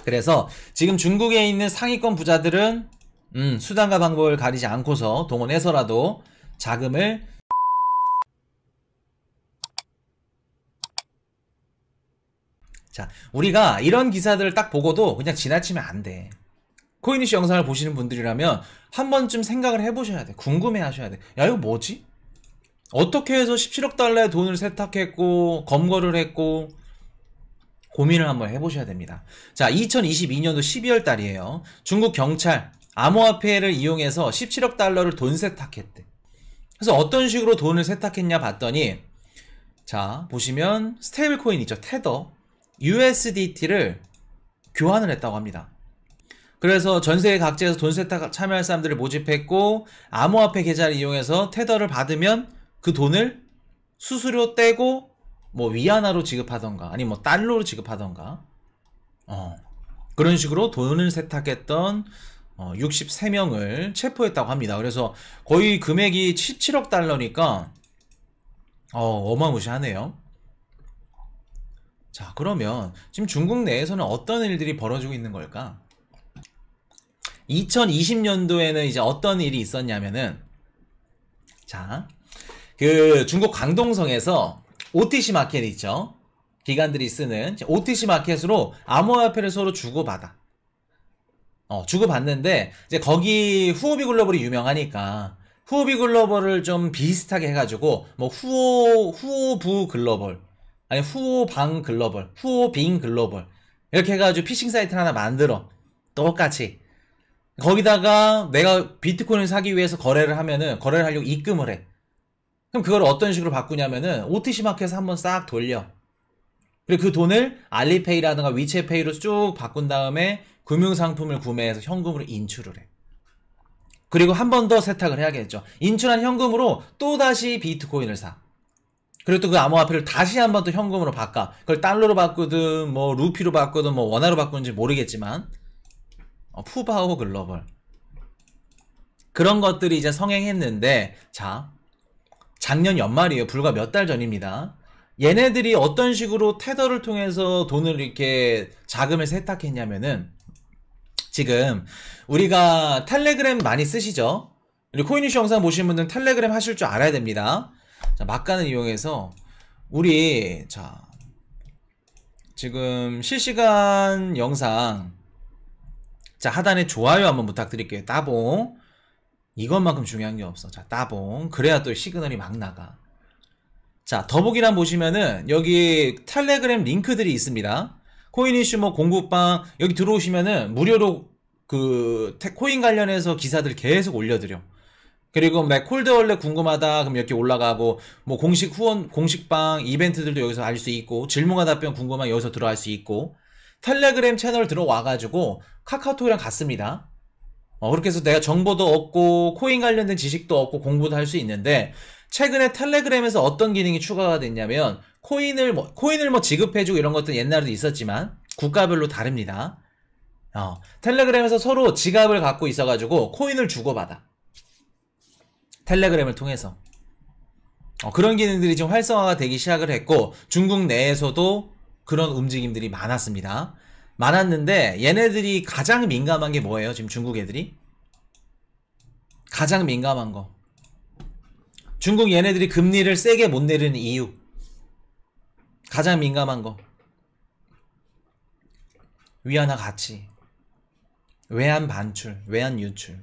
그래서 지금 중국에 있는 상위권 부자들은 수단과 방법을 가리지 않고서 동원해서라도 자금을 자, 우리가 이런 기사들을 딱 보고도 그냥 지나치면 안 돼. 코인이슈 영상을 보시는 분들이라면 한 번쯤 생각을 해보셔야 돼. 궁금해 하셔야 돼. 야, 이거 뭐지? 어떻게 해서 17억 달러의 돈을 세탁했고 검거를 했고 고민을 한번 해보셔야 됩니다. 자, 2022년도 12월 달이에요. 중국 경찰 암호화폐를 이용해서 17억 달러를 돈 세탁했대. 그래서 어떤 식으로 돈을 세탁했냐 봤더니, 자, 보시면 스테이블 코인 있죠. 테더 USDT를 교환을 했다고 합니다. 그래서 전세계 각지에서 돈 세탁 참여할 사람들을 모집했고, 암호화폐 계좌를 이용해서 테더를 받으면 그 돈을 수수료 떼고 뭐 위안화로 지급하던가 아니면 뭐 달러로 지급하던가 그런 식으로 돈을 세탁했던 63명을 체포했다고 합니다. 그래서 거의 금액이 17억 달러니까 어마무시하네요. 자, 그러면 지금 중국 내에서는 어떤 일들이 벌어지고 있는 걸까? 2020년도에는 이제 어떤 일이 있었냐면은, 자, 그 중국 광동성에서 OTC 마켓 있죠? 기관들이 쓰는 OTC 마켓으로 암호화폐를 서로 주고받아. 주고받는데, 이제 거기 후오비 글로벌이 유명하니까, 후오비 글로벌을 좀 비슷하게 해가지고, 뭐, 후오부 글로벌, 아니, 후오방 글로벌, 후오빙 글로벌, 이렇게 해가지고 피싱 사이트를 하나 만들어. 똑같이. 거기다가 내가 비트코인을 사기 위해서 거래를 하려고 입금을 해. 그럼 그걸 어떤 식으로 바꾸냐면은 OTC 마켓에서 한번 싹 돌려. 그리고 그 돈을 알리페이라든가 위챗페이로 쭉 바꾼 다음에 금융상품을 구매해서 현금으로 인출을 해. 그리고 한 번 더 세탁을 해야겠죠. 인출한 현금으로 또다시 비트코인을 사. 그리고 또 그 암호화폐를 다시 한 번 또 현금으로 바꿔. 그걸 달러로 바꾸든 뭐 루피로 바꾸든 뭐 원화로 바꾸는지 모르겠지만 푸바오 글로벌 그런 것들이 이제 성행했는데, 자, 작년 연말이에요. 불과 몇 달 전입니다. 얘네들이 어떤 식으로 테더를 통해서 돈을 이렇게 자금을 세탁했냐면은, 지금 우리가 텔레그램 많이 쓰시죠? 우리 코인이슈 영상 보시는 분들은 텔레그램 하실 줄 알아야 됩니다. 자, 막간을 이용해서 우리, 자, 지금 실시간 영상, 자, 하단에 좋아요 한번 부탁드릴게요. 따봉. 이것만큼 중요한 게 없어. 자, 따봉. 그래야 또 시그널이 막 나가. 자, 더보기란 보시면은 여기 텔레그램 링크들이 있습니다. 코인이슈 뭐 공부방 여기 들어오시면은 무료로 그 코인 관련해서 기사들 계속 올려드려. 그리고 맥콜드 원래 궁금하다 그럼 이렇게 올라가고, 뭐 공식 후원 공식방 이벤트들도 여기서 알 수 있고, 질문과 답변 궁금하면 여기서 들어갈 수 있고, 텔레그램 채널 들어와가지고 카카오톡이랑 같습니다. 그렇게 해서 내가 정보도 얻고 코인 관련된 지식도 얻고 공부도 할 수 있는데, 최근에 텔레그램에서 어떤 기능이 추가가 됐냐면 코인을 뭐 지급해주고 이런 것들은 옛날에도 있었지만 국가별로 다릅니다. 텔레그램에서 서로 지갑을 갖고 있어가지고 코인을 주고받아. 텔레그램을 통해서. 그런 기능들이 지금 활성화가 되기 시작을 했고, 중국 내에서도 그런 움직임들이 많았습니다. 많았는데 얘네들이 가장 민감한 게 뭐예요? 지금 중국 애들이 가장 민감한 거, 중국 얘네들이 금리를 세게 못 내리는 이유, 가장 민감한 거, 위안화 가치, 외환 반출, 외환 유출.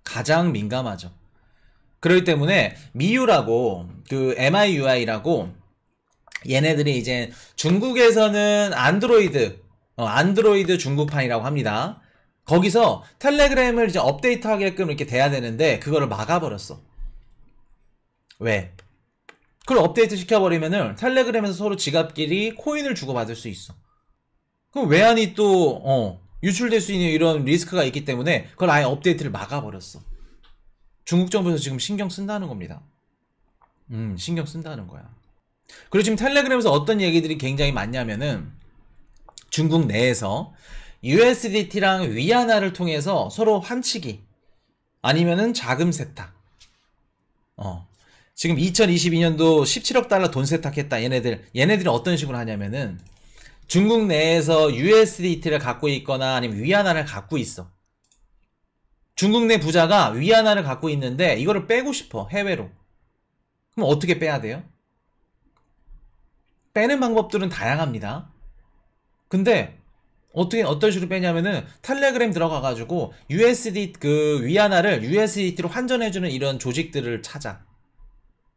가장 민감하죠. 그렇기 때문에 미유라고, 그 MIUI라고, 얘네들이 이제 중국에서는 안드로이드 중국판이라고 합니다. 거기서 텔레그램을 이제 업데이트하게끔 이렇게 돼야 되는데 그거를 막아버렸어. 왜? 그걸 업데이트 시켜버리면은 텔레그램에서 서로 지갑끼리 코인을 주고받을 수 있어. 그럼 외환이 또 유출될 수 있는 이런 리스크가 있기 때문에 그걸 아예 업데이트를 막아버렸어. 중국 정부에서 지금 신경 쓴다는 겁니다. 신경 쓴다는 거야. 그리고 지금 텔레그램에서 어떤 얘기들이 굉장히 많냐면은, 중국 내에서 USDT랑 위안화를 통해서 서로 환치기 아니면은 자금 세탁. 지금 2022년도 17억 달러 돈 세탁했다. 얘네들이 어떤 식으로 하냐면은, 중국 내에서 USDT를 갖고 있거나 아니면 위안화를 갖고 있어. 중국 내 부자가 위안화를 갖고 있는데 이거를 빼고 싶어, 해외로. 그럼 어떻게 빼야 돼요? 빼는 방법들은 다양합니다. 근데 어떤 식으로 빼냐면은 텔레그램 들어가가지고 USD 그 위안화를 USDT로 환전해주는 이런 조직들을 찾아.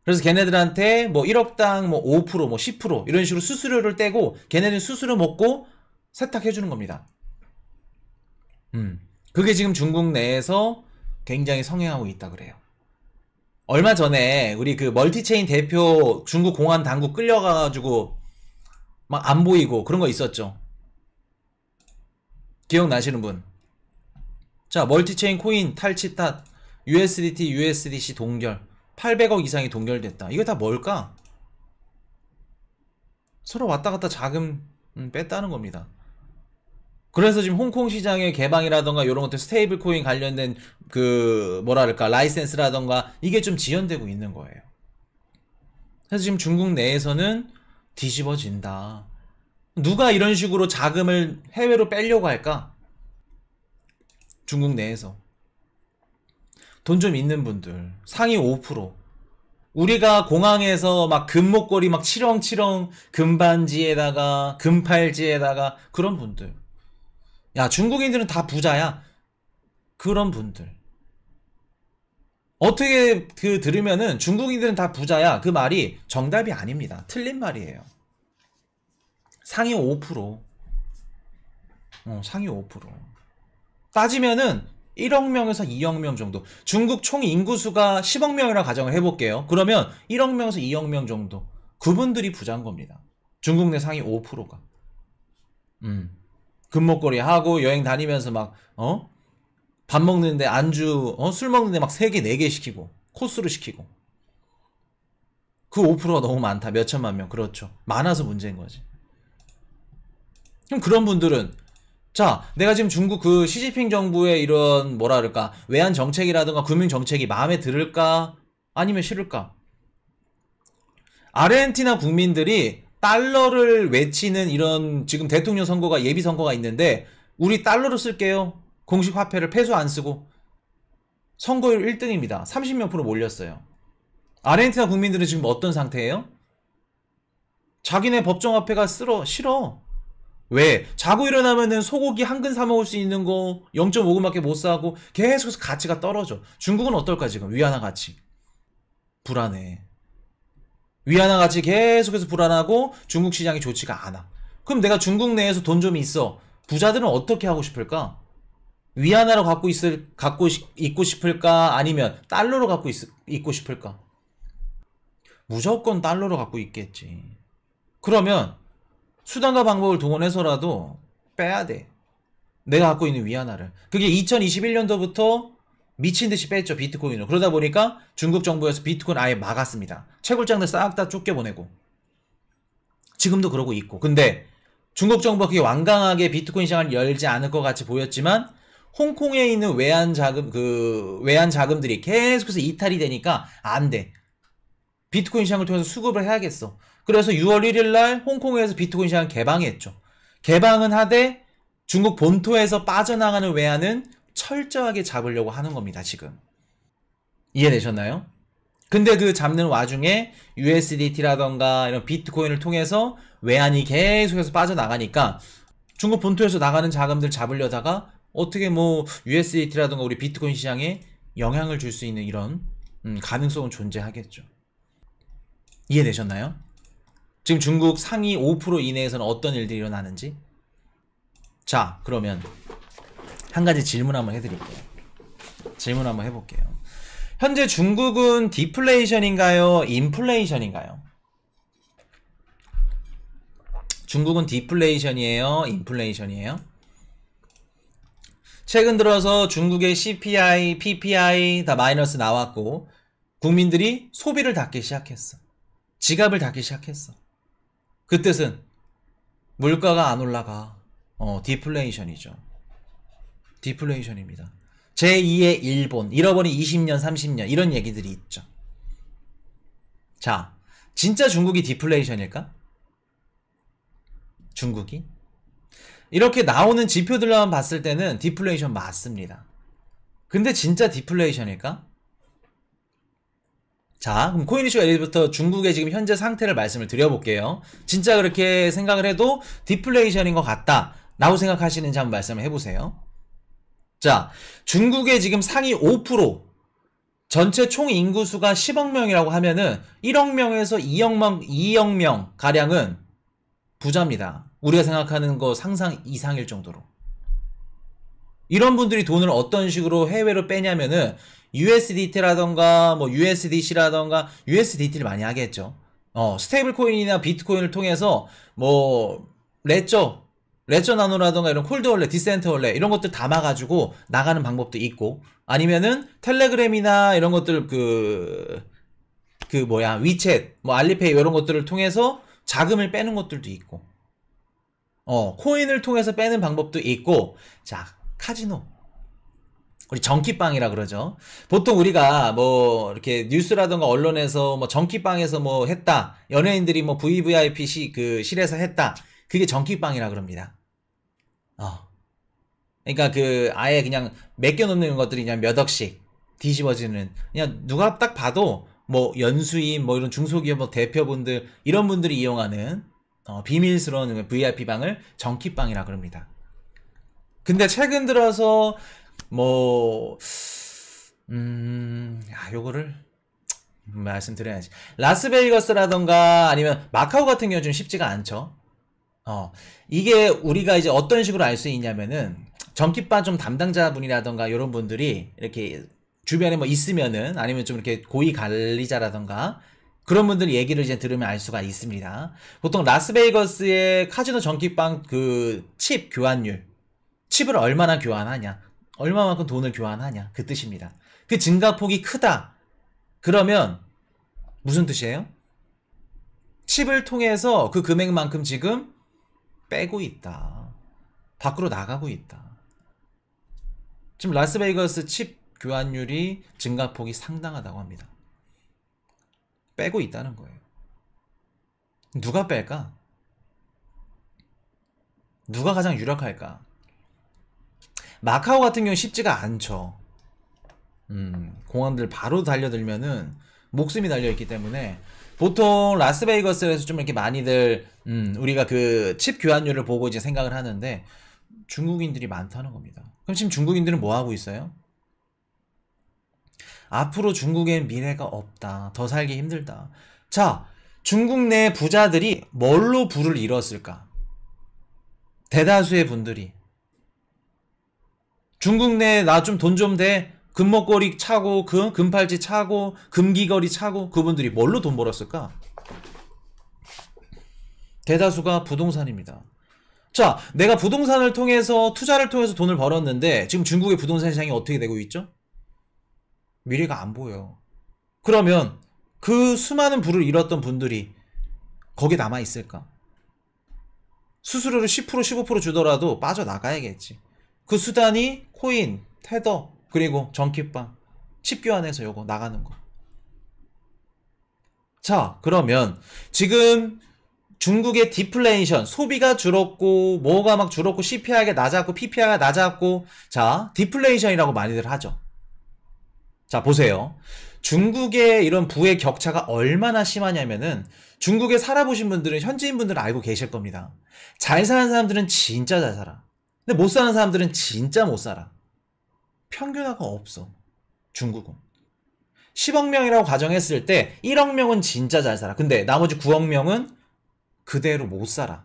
그래서 걔네들한테 뭐 1억당 뭐 5%, 뭐 10% 이런 식으로 수수료를 떼고 걔네들 수수료 먹고 세탁해주는 겁니다. 그게 지금 중국 내에서 굉장히 성행하고 있다 그래요. 얼마 전에 우리 그 멀티체인 대표 중국 공안 당국 끌려가가지고 막 안 보이고 그런 거 있었죠. 기억나시는 분? 자, 멀티체인 코인 탈취탓 USDT, USDC 동결 800억 이상이 동결됐다. 이거 다 뭘까? 서로 왔다 갔다 자금 뺐다는 겁니다. 그래서 지금 홍콩 시장의 개방이라던가 이런 것들 스테이블 코인 관련된 그 뭐랄까 라이센스라던가 이게 좀 지연되고 있는 거예요. 그래서 지금 중국 내에서는 뒤집어진다. 누가 이런 식으로 자금을 해외로 빼려고 할까? 중국 내에서 돈 좀 있는 분들 상위 5%. 우리가 공항에서 막 금목걸이 막 치렁치렁 금반지에다가 금팔찌에다가 그런 분들. 야, 중국인들은 다 부자야. 그런 분들. 어떻게 그 들으면은 중국인들은 다 부자야. 그 말이 정답이 아닙니다. 틀린 말이에요. 상위 5%. 상위 5%. 따지면은 1억 명에서 2억 명 정도. 중국 총 인구수가 10억 명이라 가정을 해볼게요. 그러면 1억 명에서 2억 명 정도. 그분들이 부자인 겁니다. 중국 내 상위 5%가. 금목걸이 하고 여행 다니면서 막 밥 먹는데 안주 술 먹는데 막 3개 4개 시키고 코스로 시키고 그 5%가 너무 많다. 몇천만 명. 그렇죠. 많아서 문제인 거지. 그럼 그런 분들은 자, 내가 지금 중국 그 시진핑 정부의 이런 뭐라 그럴까 외환 정책이라든가 금융 정책이 마음에 들을까 아니면 싫을까? 아르헨티나 국민들이 달러를 외치는 이런 지금 대통령 선거가 예비 선거가 있는데 우리 달러로 쓸게요. 공식 화폐를 페소 안 쓰고 선거율 1등입니다. 30몇 프로 몰렸어요. 아르헨티나 국민들은 지금 어떤 상태예요? 자기네 법정화폐가 싫어. 왜? 자고 일어나면은 소고기 한 근 사 먹을 수 있는 거 0.5근밖에 못 사고 계속해서 가치가 떨어져. 중국은 어떨까 지금? 위안화 가치 불안해. 위안화 가치 계속해서 불안하고 중국 시장이 좋지가 않아. 그럼 내가 중국 내에서 돈 좀 있어. 부자들은 어떻게 하고 싶을까? 위안화로 갖고 있고 싶을까? 아니면 달러로 갖고 있고 싶을까? 무조건 달러로 갖고 있겠지. 그러면 수단과 방법을 동원해서라도 빼야 돼. 내가 갖고 있는 위안화를. 그게 2021년도부터 미친듯이 뺐죠. 비트코인을. 그러다 보니까 중국 정부에서 비트코인 아예 막았습니다. 채굴장들 싹 다 쫓겨보내고. 지금도 그러고 있고. 근데 중국 정부가 그게 완강하게 비트코인 시장을 열지 않을 것 같이 보였지만 홍콩에 있는 외환 자금들이 계속해서 이탈이 되니까 안 돼. 비트코인 시장을 통해서 수급을 해야겠어. 그래서 6월 1일 날 홍콩에서 비트코인 시장을 개방했죠. 개방은 하되 중국 본토에서 빠져나가는 외환은 철저하게 잡으려고 하는 겁니다, 지금. 이해되셨나요? 근데 그 잡는 와중에 USDT라던가 이런 비트코인을 통해서 외환이 계속해서 빠져나가니까 중국 본토에서 나가는 자금들 잡으려다가 어떻게 뭐 USDT라던가 우리 비트코인 시장에 영향을 줄 수 있는 이런 가능성은 존재하겠죠. 이해되셨나요? 지금 중국 상위 5% 이내에서는 어떤 일들이 일어나는지. 자, 그러면 한 가지 질문 한번 해드릴게요. 질문 한번 해볼게요. 현재 중국은 디플레이션인가요? 인플레이션인가요? 중국은 디플레이션이에요? 인플레이션이에요? 최근 들어서 중국의 CPI, PPI 다 마이너스 나왔고 국민들이 소비를 닫기 시작했어. 지갑을 닫기 시작했어. 그 뜻은 물가가 안 올라가. 디플레이션이죠. 디플레이션입니다. 제2의 일본, 잃어버린 20년, 30년 이런 얘기들이 있죠. 자, 진짜 중국이 디플레이션일까? 중국이. 이렇게 나오는 지표들만 봤을 때는 디플레이션 맞습니다. 근데 진짜 디플레이션일까? 자, 그럼 코인이슈 엘리부터 중국의 지금 현재 상태를 말씀을 드려볼게요. 진짜 그렇게 생각을 해도 디플레이션인 것 같다 라고 생각하시는지 한번 말씀을 해보세요. 자, 중국의 지금 상위 5%, 전체 총 인구수가 10억 명이라고 하면은 1억 명에서 2억 명 가량은 부자입니다. 우리가 생각하는 거 상상 이상일 정도로. 이런 분들이 돈을 어떤 식으로 해외로 빼냐면은 USDT라던가 뭐 USDC라던가 USDT를 많이 하겠죠. 스테이블 코인이나 비트코인을 통해서 뭐 레저 나노라던가 이런 콜드 월렛, 디센트 월렛 이런 것들 담아가지고 나가는 방법도 있고, 아니면은 텔레그램이나 이런 것들 위챗, 뭐 알리페이 이런 것들을 통해서 자금을 빼는 것들도 있고, 코인을 통해서 빼는 방법도 있고. 자, 카지노, 우리 전기빵이라 그러죠. 보통 우리가 뭐 이렇게 뉴스라던가 언론에서 뭐 전기빵에서 뭐 했다, 연예인들이 뭐 VVIP 실에서 했다, 그게 전기빵이라 그럽니다. 그러니까 아예 그냥 맡겨놓는 것들이 그냥 몇 억씩 뒤집어지는, 그냥 누가 딱 봐도 뭐 연수인 뭐 이런 중소기업 뭐 대표분들 이런 분들이 이용하는 비밀스러운 VIP 방을 전기빵이라 그럽니다. 근데 최근 들어서 요거를 말씀드려야지. 라스베이거스라던가 아니면 마카오 같은 경우 좀 쉽지가 않죠. 이게 우리가 이제 어떤 식으로 알 수 있냐면은, 전기바 좀 담당자분이라던가 이런 분들이 이렇게 주변에 뭐 있으면은, 아니면 좀 이렇게 고위 관리자라던가 그런 분들 얘기를 이제 들으면 알 수가 있습니다. 보통 라스베이거스의 카지노 전기빵 칩 교환율, 칩을 얼마나 교환하냐, 얼마만큼 돈을 교환하냐, 그 뜻입니다. 그 증가폭이 크다 그러면 무슨 뜻이에요? 칩을 통해서 그 금액만큼 지금 빼고 있다, 밖으로 나가고 있다. 지금 라스베이거스 칩 교환율이 증가폭이 상당하다고 합니다. 빼고 있다는 거예요. 누가 뺄까? 누가 가장 유력할까? 마카오 같은 경우는 쉽지가 않죠. 공항들 바로 달려들면은 목숨이 달려있기 때문에 보통 라스베이거스에서 좀 이렇게 많이들 우리가 그 칩 교환율을 보고 이제 생각을 하는데, 중국인들이 많다는 겁니다. 그럼 지금 중국인들은 뭐 하고 있어요? 앞으로 중국엔 미래가 없다, 더 살기 힘들다. 자, 중국 내 부자들이 뭘로 부를 잃었을까? 대다수의 분들이 중국 내 나 좀 돈 좀 돼, 금목걸이 차고 금팔찌 차고 금귀걸이 차고, 그분들이 뭘로 돈 벌었을까? 대다수가 부동산입니다. 자, 내가 부동산을 통해서, 투자를 통해서 돈을 벌었는데 지금 중국의 부동산 시장이 어떻게 되고 있죠? 미래가 안 보여. 그러면 그 수많은 부를 잃었던 분들이 거기에 남아 있을까? 수수료를 10% 15% 주더라도 빠져나가야겠지. 그 수단이 코인, 테더, 그리고 전기빵, 칩 교환해서 요거 나가는 거. 자, 그러면 지금 중국의 디플레이션, 소비가 줄었고 뭐가 막 줄었고 CPI가 낮았고 PPI가 낮았고, 자, 디플레이션이라고 많이들 하죠. 자, 보세요. 중국의 이런 부의 격차가 얼마나 심하냐면은, 중국에 살아보신 분들은, 현지인분들은 알고 계실 겁니다. 잘 사는 사람들은 진짜 잘 살아. 근데 못 사는 사람들은 진짜 못 살아. 평균화가 없어, 중국은. 10억 명이라고 가정했을 때 1억 명은 진짜 잘 살아. 근데 나머지 9억 명은 그대로 못 살아.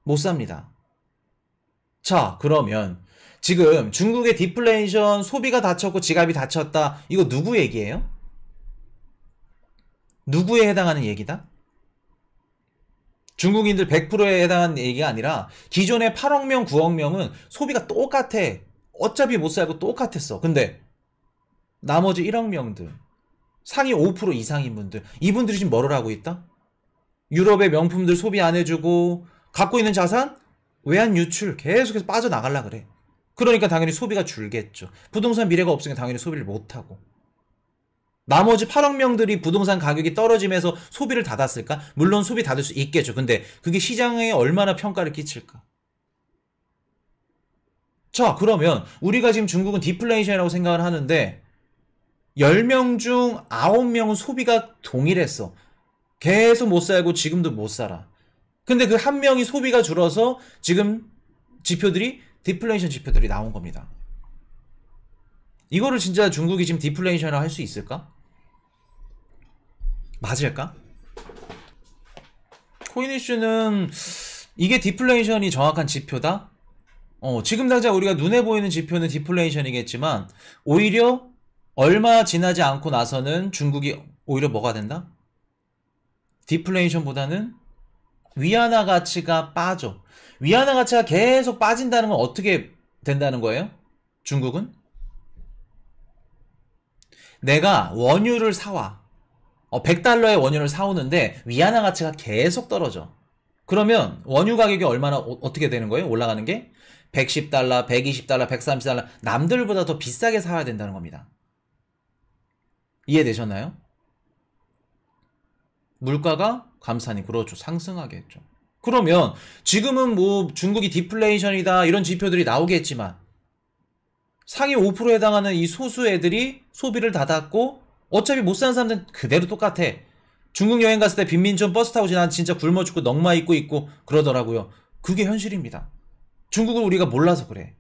못 삽니다. 자, 그러면 지금 중국의 디플레이션, 소비가 닫혔고 지갑이 닫혔다, 이거 누구 얘기예요? 누구에 해당하는 얘기다? 중국인들 100%에 해당하는 얘기가 아니라 기존의 8억 명, 9억 명은 소비가 똑같아. 어차피 못 살고 똑같았어. 근데 나머지 1억 명들, 상위 5% 이상인 분들, 이분들이 지금 뭐를 하고 있다? 유럽의 명품들 소비 안 해주고, 갖고 있는 자산 외환 유출 계속해서 빠져나가려 그래. 그러니까 당연히 소비가 줄겠죠. 부동산 미래가 없으니까 당연히 소비를 못하고. 나머지 8억 명들이 부동산 가격이 떨어지면서 소비를 닫았을까? 물론 소비 닫을 수 있겠죠. 근데 그게 시장에 얼마나 평가를 끼칠까? 자, 그러면 우리가 지금 중국은 디플레이션이라고 생각을 하는데 10명 중 9명은 소비가 동일했어. 계속 못 살고 지금도 못 살아. 근데 그 한 명이 소비가 줄어서 지금 지표들이 디플레이션 지표들이 나온 겁니다. 이거를 진짜 중국이 지금 디플레이션이라고 할 수 있을까? 맞을까? 코인 이슈는 이게 디플레이션이 정확한 지표다? 지금 당장 우리가 눈에 보이는 지표는 디플레이션이겠지만 오히려 얼마 지나지 않고 나서는 중국이 오히려 뭐가 된다? 디플레이션보다는 위안화 가치가 빠져. 위안화 가치가 계속 빠진다는 건 어떻게 된다는 거예요? 중국은? 내가 원유를 사와. 100달러의 원유를 사오는데 위안화 가치가 계속 떨어져. 그러면 원유 가격이 얼마나 어떻게 되는 거예요? 올라가는 게 110달러, 120달러, 130달러 남들보다 더 비싸게 사야 된다는 겁니다. 이해되셨나요? 물가가 감산이 그렇죠. 상승하겠죠. 그러면 지금은 뭐 중국이 디플레이션이다 이런 지표들이 나오겠지만 상위 5%에 해당하는 이 소수 애들이 소비를 닫았고 어차피 못 사는 사람들은 그대로 똑같아. 중국 여행 갔을 때 빈민촌 버스 타고 지난 진짜 굶어 죽고 넝마 입고 있고 그러더라고요. 그게 현실입니다. 중국을 우리가 몰라서 그래.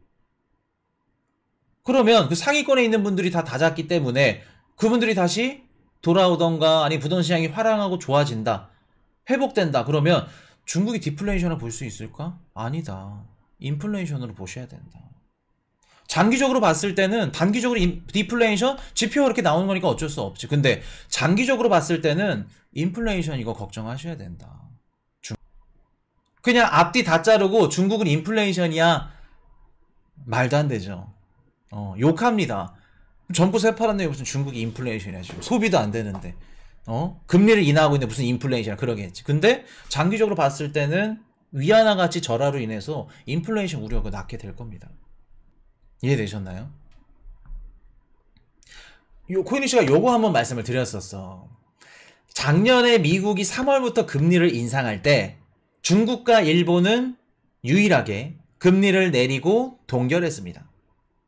그러면 그 상위권에 있는 분들이 다 닫았기 때문에 그분들이 다시 돌아오던가 아니 부동산 시장이 화랑하고 좋아진다. 회복된다. 그러면 중국이 디플레이션을 볼 수 있을까? 아니다. 인플레이션으로 보셔야 된다. 장기적으로 봤을 때는 단기적으로 디플레이션 지표가 그렇게 나오는 거니까 어쩔 수 없지. 근데 장기적으로 봤을 때는 인플레이션 이거 걱정하셔야 된다. 그냥 앞뒤 다 자르고 중국은 인플레이션이야. 말도 안 되죠. 욕합니다. 점포 새파란데 무슨 중국이 인플레이션이야 지금. 소비도 안 되는데. 금리를 인하하고 있는데 무슨 인플레이션이야 그러겠지. 근데 장기적으로 봤을 때는 위안화 가치 절하로 인해서 인플레이션 우려가 낮게 될 겁니다. 이해되셨나요? 코인이씨가 요거 한번 말씀을 드렸었어. 작년에 미국이 3월부터 금리를 인상할 때 중국과 일본은 유일하게 금리를 내리고 동결했습니다.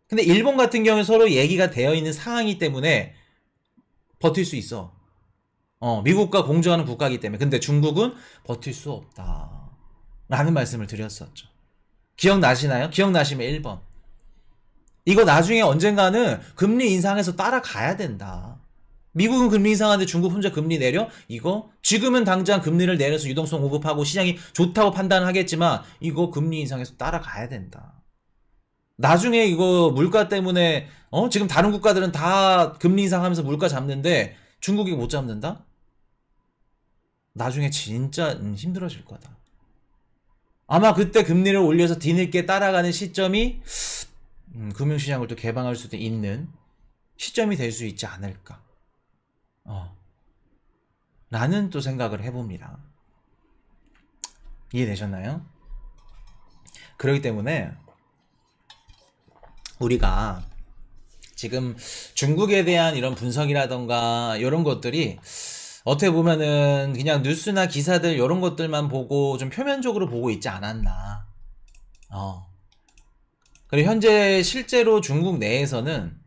근데 일본 같은 경우는 서로 얘기가 되어 있는 상황이기 때문에 버틸 수 있어. 미국과 공조하는 국가이기 때문에. 근데 중국은 버틸 수 없다. 라는 말씀을 드렸었죠. 기억나시나요? 기억나시면 1번. 이거 나중에 언젠가는 금리 인상해서 따라가야 된다. 미국은 금리 인상하는데 중국 혼자 금리 내려? 이거 지금은 당장 금리를 내려서 유동성 공급하고 시장이 좋다고 판단하겠지만 이거 금리 인상해서 따라가야 된다. 나중에 이거 물가 때문에 지금 다른 국가들은 다 금리 인상하면서 물가 잡는데 중국이 못 잡는다? 나중에 진짜 힘들어질 거다. 아마 그때 금리를 올려서 뒤늦게 따라가는 시점이 금융시장을 또 개방할 수도 있는 시점이 될 수 있지 않을까. 라는 또 생각을 해봅니다. 이해되셨나요? 그렇기 때문에 우리가 지금 중국에 대한 이런 분석이라던가 이런 것들이 어떻게 보면은 그냥 뉴스나 기사들 이런 것들만 보고 좀 표면적으로 보고 있지 않았나. 그리고 현재 실제로 중국 내에서는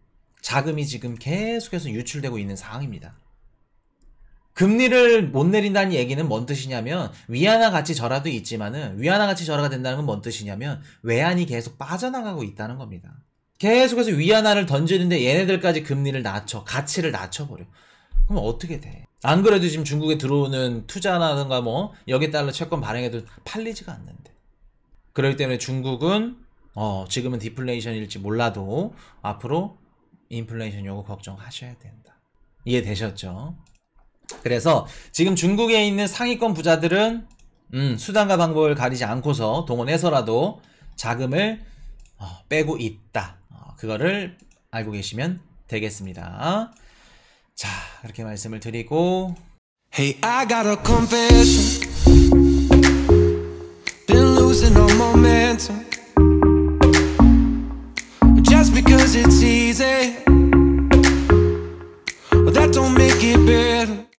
자금이 지금 계속해서 유출되고 있는 상황입니다. 금리를 못 내린다는 얘기는 뭔 뜻이냐면 위안화 가치 절하도 있지만은 위안화 가치 절하가 된다는 건 뭔 뜻이냐면 외환이 계속 빠져나가고 있다는 겁니다. 계속해서 위안화를 던지는데 얘네들까지 금리를 낮춰, 가치를 낮춰버려. 그럼 어떻게 돼? 안 그래도 지금 중국에 들어오는 투자나든가 뭐 여객달러 채권 발행해도 팔리지가 않는데. 그렇기 때문에 중국은 지금은 디플레이션일지 몰라도 앞으로 인플레이션 요거 걱정하셔야 된다. 이해되셨죠? 그래서 지금 중국에 있는 상위권 부자들은 수단과 방법을 가리지 않고서 동원해서라도 자금을 빼고 있다. 그거를 알고 계시면 되겠습니다. 자, 그렇게 말씀을 드리고 Hey, I got a confession. Been losing all momentum. Just because it's easy, that don't make it better.